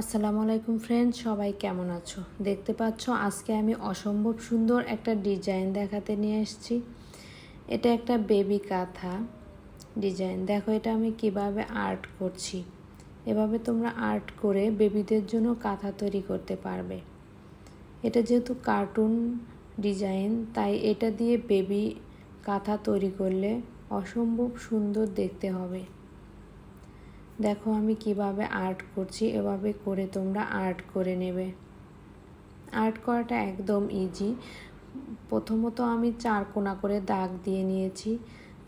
আসসালামু আলাইকুম ফ্রেন্ডস, সবাই কেমন আছো? দেখতে পাচ্ছ আজকে আমি অসম্ভব সুন্দর একটা ডিজাইন দেখাতে নিয়ে এসেছি। এটা একটা বেবি কাঁথা ডিজাইন। দেখো এটা আমি কিভাবে আর্ট করছি। এভাবে তোমরা আর্ট করে বেবিদের জন্য কাঁথা তৈরি করতে পারবে। এটা যেহেতু কার্টুন ডিজাইন, তাই এটা দিয়ে বেবি কাঁথা তৈরি করলে অসম্ভব সুন্দর দেখতে হবে। দেখো আমি কিভাবে আর্ট করছি, এভাবে করে তোমরা আর্ট করে নেবে। আর্ট করাটা একদম ইজি। প্রথমত আমি 4 কোণা করে দাগ দিয়ে নিয়েছি,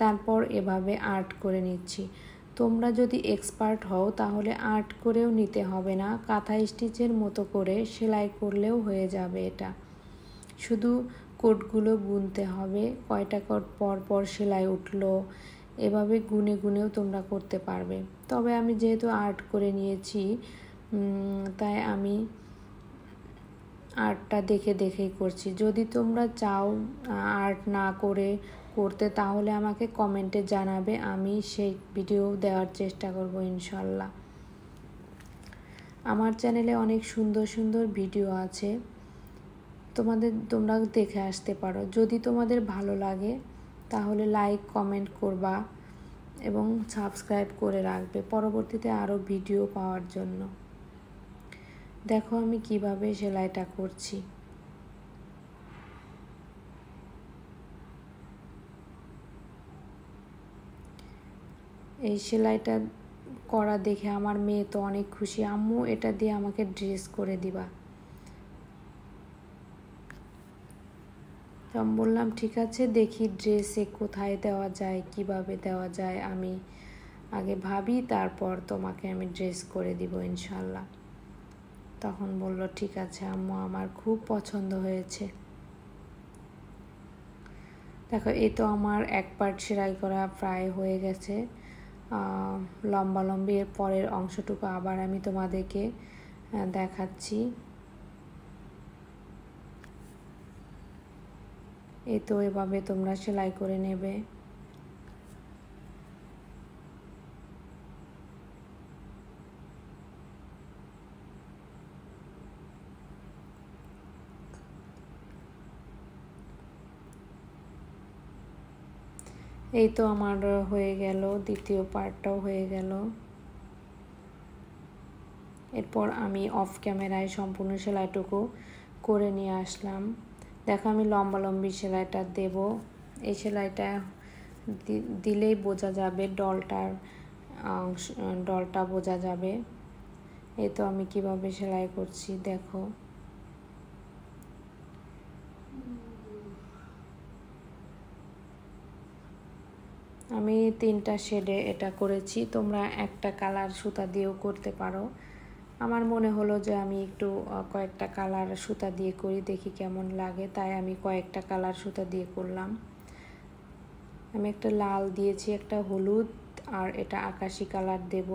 তারপর এভাবে আর্ট করে নিচ্ছি। তোমরা যদি এক্সপার্ট হও তাহলে আর্ট করেও নিতে হবে না, কাঁথা স্টিচের মতো করে সেলাই করলেও হয়ে যাবে। এটা শুধু কোটগুলো গুনতে হবে, কয়টা কোট পর পর সেলাই উঠলো, এভাবে গুনে গুনেও তোমরা করতে পারবে। তবে আমি যেহেতু আর্ট করে নিয়েছি, তাই আমি আর্টটা দেখে দেখেই করছি। যদি তোমরা চাও আর্ট না করতে, তাহলে আমাকে কমেন্টে জানাবে, আমি সেই ভিডিও দেওয়ার চেষ্টা করব ইনশাল্লাহ। আমার চ্যানেলে অনেক সুন্দর সুন্দর ভিডিও আছে, তোমরা দেখে আসতে পারো। যদি তোমাদের ভালো লাগে তাহলে লাইক কমেন্ট করবা এবং সাবস্ক্রাইব করে রাখবে পরবর্তীতে আরও ভিডিও পাওয়ার জন্য। দেখো আমি কিভাবে সেলাইটা করছি। এই সেলাইটা করা দেখে আমার মেয়ে তো অনেক খুশি। আম্মু এটা দিয়ে আমাকে ড্রেস করে দিবা। তো আমি বললাম ঠিক আছে, দেখি ড্রেসে কোথায় দেওয়া যায়, কিভাবে দেওয়া যায়, আমি আগে ভাবি, তারপর তোমাকে আমি ড্রেস করে দিব ইনশাল্লাহ। তখন বলল ঠিক আছে আম্মু, আমার খুব পছন্দ হয়েছে। দেখো এই তো আমার এক পার্ট সেলাই করা প্রায় হয়ে গেছে। লম্বালম্বি এর পরের অংশটুকু আবার আমি তোমাদেরকে দেখাচ্ছি। এই তো এভাবে তোমরা সেলাই করে নেবে। এই তো আমার হয়ে গেল, দ্বিতীয় পার্টটাও হয়ে গেল। এরপর আমি অফ ক্যামেরায় সম্পূর্ণ সেলাইটুকু করে নিয়ে আসলাম। দেখো আমি লম্বালম্বি সেলাইটা দেব। এই সেলাইটা দিলেই বোঝা যাবে, ডলটা বোঝা যাবে। এই তো আমি কিভাবে সেলাই করছি দেখো। আমি 3টা শেডে এটা করেছি, তোমরা একটা কালার সুতা দিয়েও করতে পারো। আমার মনে হলো যে আমি একটু কয়েকটা কালার সুতা দিয়ে করি, দেখি কেমন লাগে, তাই আমি কয়েকটা কালার সুতা দিয়ে করলাম। আমি একটা লাল দিয়েছি, একটা হলুদ, আর এটা আকাশি কালার দেব।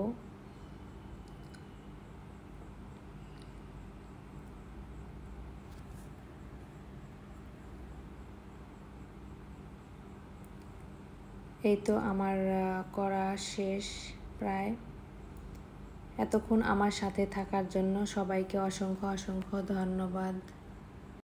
এই তো আমার করা শেষ প্রায়। এতক্ষণ আমার সাথে থাকার জন্য সবাইকে অসংখ্য অসংখ্য ধন্যবাদ।